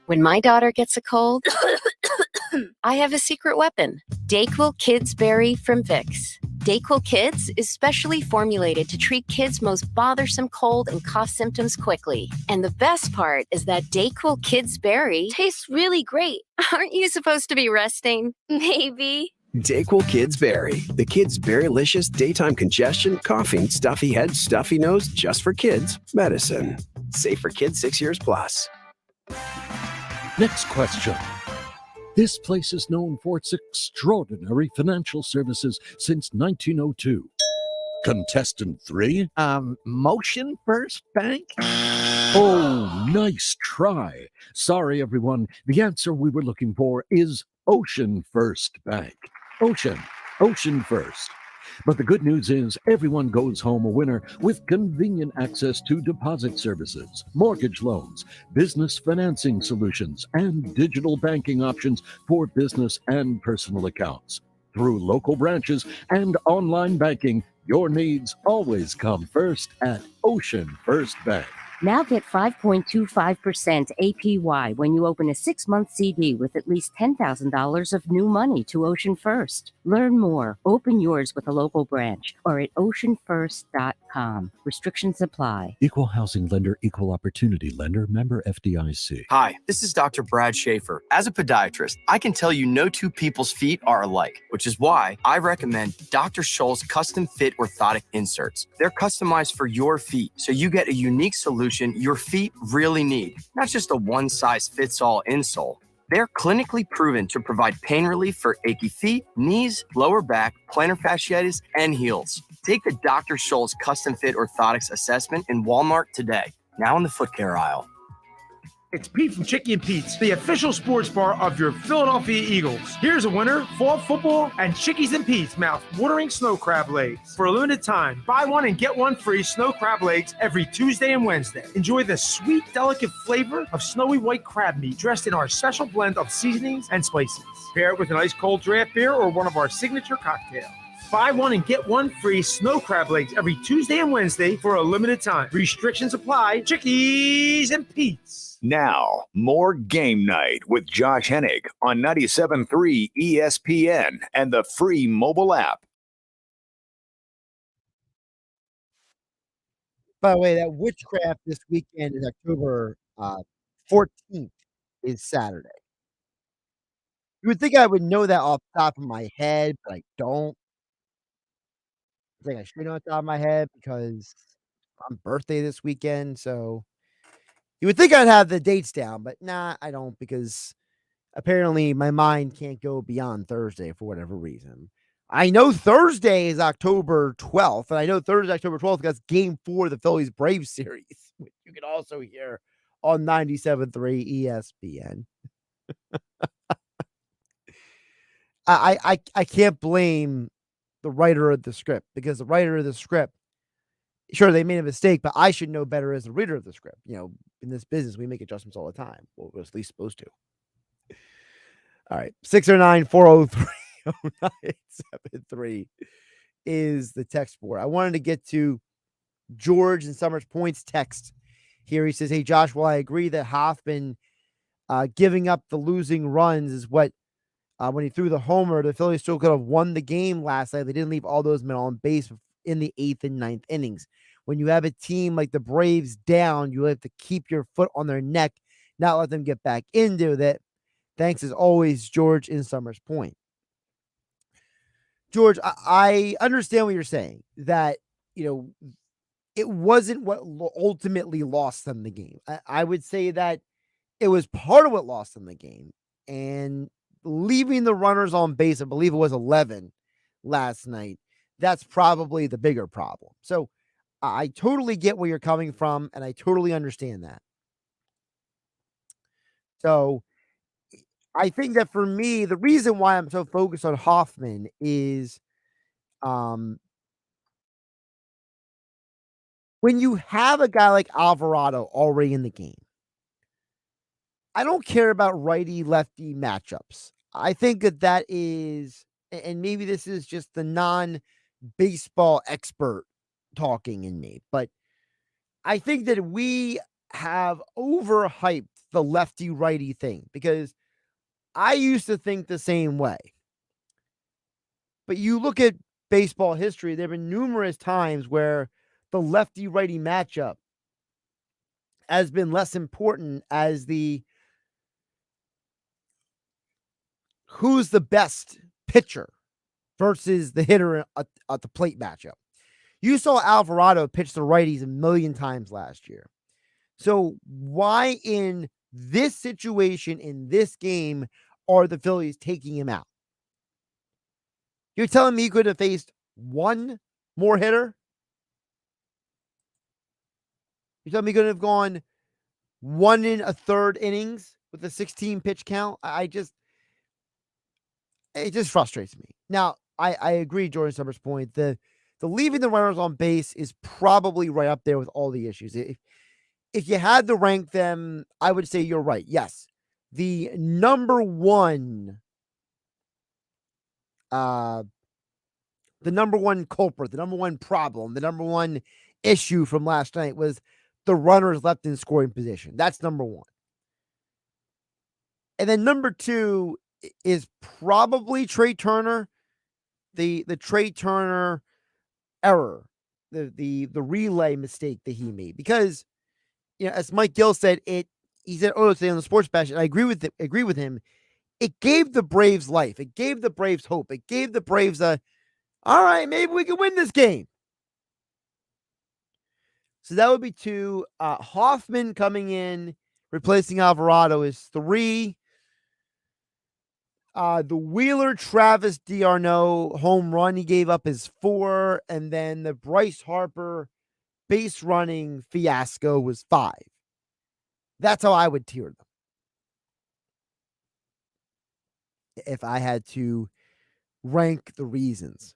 When my daughter gets a cold, I have a secret weapon. DayQuil Kids Berry from Vicks. DayQuil Kids is specially formulated to treat kids' most bothersome cold and cough symptoms quickly. And the best part is that DayQuil Kids Berry tastes really great. Aren't you supposed to be resting? Maybe. DayQuil Kids Berry. The kids' berrylicious daytime congestion, coughing, stuffy head, stuffy nose, just for kids medicine. Safe for kids 6 years plus. Next question. This place is known for its extraordinary financial services since 1902. Contestant 3. Motion First Bank? Oh, nice try. Sorry, everyone. The answer we were looking for is Ocean First Bank. Ocean First. But the good news is everyone goes home a winner with convenient access to deposit services, mortgage loans, business financing solutions, and digital banking options for business and personal accounts. Through local branches and online banking, your needs always come first at Ocean First Bank. Now get 5.25% APY when you open a 6-month CD with at least $10,000 of new money to Ocean First. Learn more. Open yours with a local branch or at oceanfirst.com. Restrictions apply. Equal housing lender, equal opportunity lender, member FDIC. Hi, this is Dr. Brad Schaefer. As a podiatrist, I can tell you no two people's feet are alike, which is why I recommend Dr. Scholl's custom fit orthotic inserts. They're customized for your feet, so you get a unique solution your feet really need, not just a one-size-fits-all insole. They're clinically proven to provide pain relief for achy feet, knees, lower back, plantar fasciitis, and heels. Take the Dr. Scholl's custom fit orthotics assessment in Walmart today, now in the foot care aisle. It's Pete from Chicky and Pete's, the official sports bar of your Philadelphia Eagles. Here's a winner, fall football, and Chickies and Pete's mouth-watering snow crab legs. For a limited time, buy one and get one free snow crab legs every Tuesday and Wednesday. Enjoy the sweet, delicate flavor of snowy white crab meat dressed in our special blend of seasonings and spices. Pair it with an ice-cold draft beer or one of our signature cocktails. Buy one and get one free snow crab legs every Tuesday and Wednesday for a limited time. Restrictions apply. Chickies and Pete's. Now, more Game Night with Josh Hennig on 97.3 ESPN and the free mobile app. By the way, that witchcraft this weekend is October 14th is Saturday. You would think I would know that off the top of my head, but I don't. I think I should know off the top of my head because I'm birthday this weekend, so you would think I'd have the dates down, but nah, I don't because apparently my mind can't go beyond Thursday for whatever reason. I know Thursday is October 12th, and I know Thursday, October 12th, that's game 4 of the Phillies Braves series, which you can also hear on 97.3 ESPN. I can't blame the writer of the script because the writer of the script, sure, they made a mistake, but I should know better as the reader of the script. You know, in this business, we make adjustments all the time. Well, we're at least supposed to. All right. 609-403-0973 is the text board. I wanted to get to George and Summers Point's text here. He says, hey, Josh, well, I agree that Hoffman giving up the losing runs is what, when he threw the homer, the Phillies still could have won the game last night. They didn't leave all those men on base in the 8th and 9th innings. When you have a team like the Braves down, you have to keep your foot on their neck, not let them get back into that. Thanks as always, George in Summers Point. George, I understand what you're saying, that, you know, it wasn't what ultimately lost them the game. I would say that it was part of what lost them the game. And leaving the runners on base, I believe it was 11 last night, that's probably the bigger problem. So I totally get where you're coming from, and I totally understand that. So I think that for me, the reason why I'm so focused on Hoffman is when you have a guy like Alvarado already in the game, I don't care about righty-lefty matchups. I think that is, and maybe this is just the non-baseball expert talking in me, but I think that we have overhyped the lefty-righty thing because I used to think the same way. But you look at baseball history, there have been numerous times where the lefty-righty matchup has been less important as the who's the best pitcher versus the hitter at the plate matchup. You saw Alvarado pitch the righties a million times last year. So why in this situation, in this game, are the Phillies taking him out? You're telling me he could have faced one more hitter? You're telling me he could have gone 1 1/3 innings with a 16 pitch count? It just frustrates me. Now, I agree, Jordan Summers' point. The leaving the runners on base is probably right up there with all the issues. If you had to rank them, I would say you're right. Yes. The number one culprit, the number one problem, the number one issue from last night was the runners left in scoring position. That's number one. And then number two is probably Trey Turner, the Trey Turner error, the relay mistake that he made. Because, as Mike Gill said, he said, today on the Sports Bash, and I agree with him. It gave the Braves life. It gave the Braves hope. It gave the Braves all right, maybe we can win this game. So that would be two. Hoffman coming in, replacing Alvarado is three. The Wheeler-Travis d'Arnaud home run he gave up is four. And then the Bryce Harper base running fiasco was five. That's how I would tier them if I had to rank the reasons.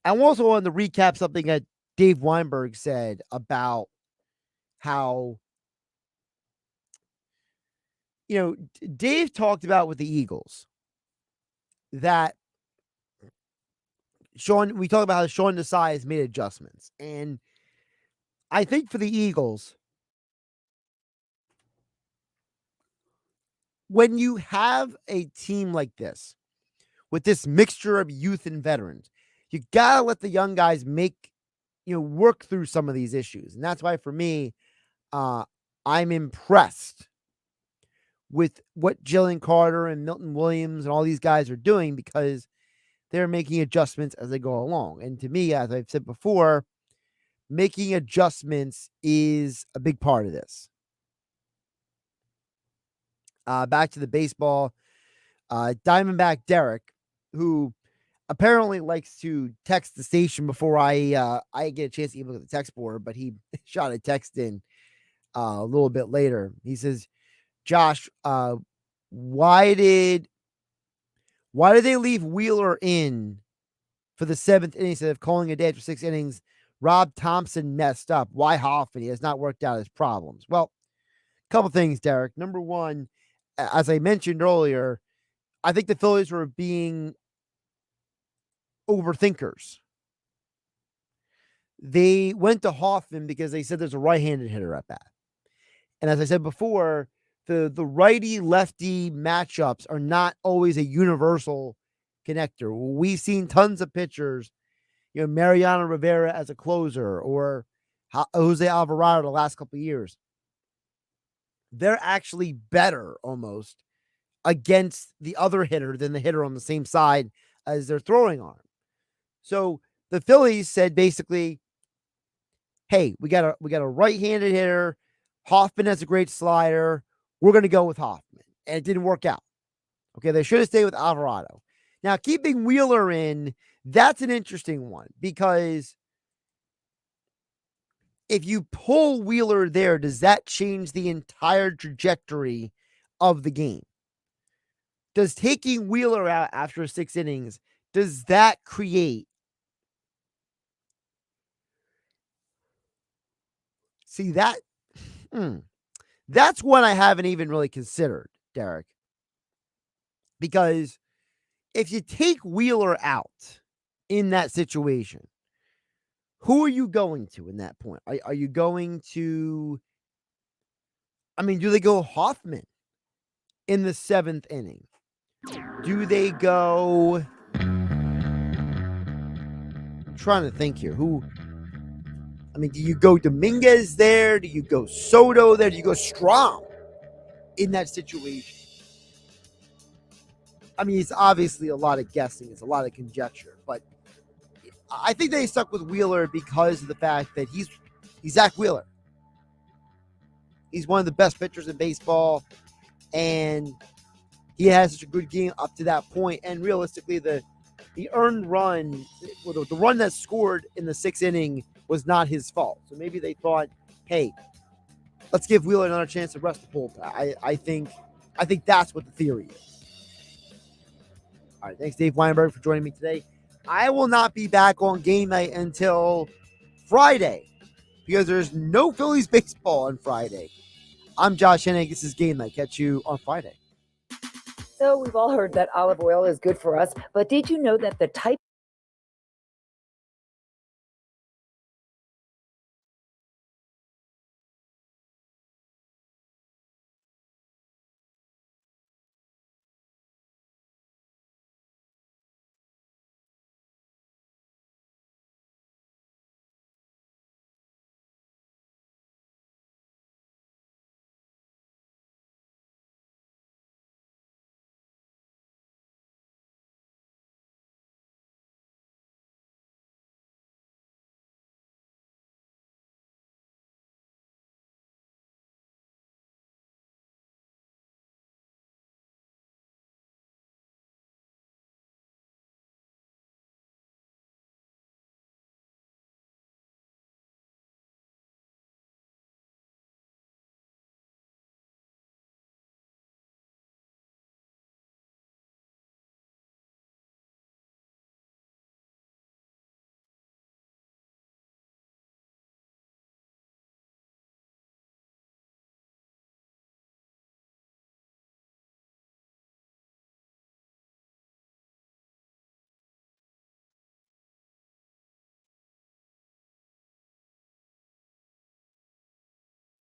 I also want to recap something that Dave Weinberg said about how, Dave talked about with the Eagles that we talked about how Sean Desai has made adjustments. And I think for the Eagles, when you have a team like this, with this mixture of youth and veterans, you got to let the young guys work through some of these issues. And that's why, for me, I'm impressed with what Jalen Carter and Milton Williams and all these guys are doing, because they're making adjustments as they go along. And to me, as I've said before, making adjustments is a big part of this. Back to the baseball. Diamondback Derek, who apparently likes to text the station before I get a chance to even look at the text board, but he shot a text in a little bit later. He says, Josh, why did they leave Wheeler in for the seventh inning instead of calling a day after 6 innings? Rob Thompson messed up. Why Hoffman? He has not worked out his problems. Well, a couple things, Derek. Number one, as I mentioned earlier, I think the Phillies were being overthinkers. They went to Hoffman because they said there's a right-handed hitter at bat. And as I said before, the righty-lefty matchups are not always a universal connector. We've seen tons of pitchers, Mariano Rivera as a closer, or Jose Alvarado the last couple of years. They're actually better almost against the other hitter than the hitter on the same side as their throwing arm. So the Phillies said basically, hey, we got a right-handed hitter. Hoffman has a great slider. We're going to go with Hoffman. And it didn't work out. Okay, they should have stayed with Alvarado. Now, keeping Wheeler in, that's an interesting one, because if you pull Wheeler there, does that change the entire trajectory of the game? Does taking Wheeler out after 6 innings, does that create? See, that's one I haven't even really considered, Derek. Because if you take Wheeler out in that situation, who are you going to in that point? Are you going to, do they go Hoffman in the 7th inning? Do they go, I'm trying to think here, do you go Dominguez there? Do you go Soto there? Do you go Strom in that situation? It's obviously a lot of guessing. It's a lot of conjecture. But I think they stuck with Wheeler because of the fact that he's Zach Wheeler. He's one of the best pitchers in baseball. And he has such a good game up to that point. And realistically, the earned run, the run that scored in the 6th inning was not his fault. So maybe they thought, hey, let's give Wheeler another chance to rest the pull. I think that's what the theory is. All right, thanks, Dave Weinberg, for joining me today. I will not be back on game night until Friday because there's no Phillies baseball on Friday. I'm Josh Hennig. This is Game Night. Catch you on Friday. So we've all heard that olive oil is good for us, but did you know that the type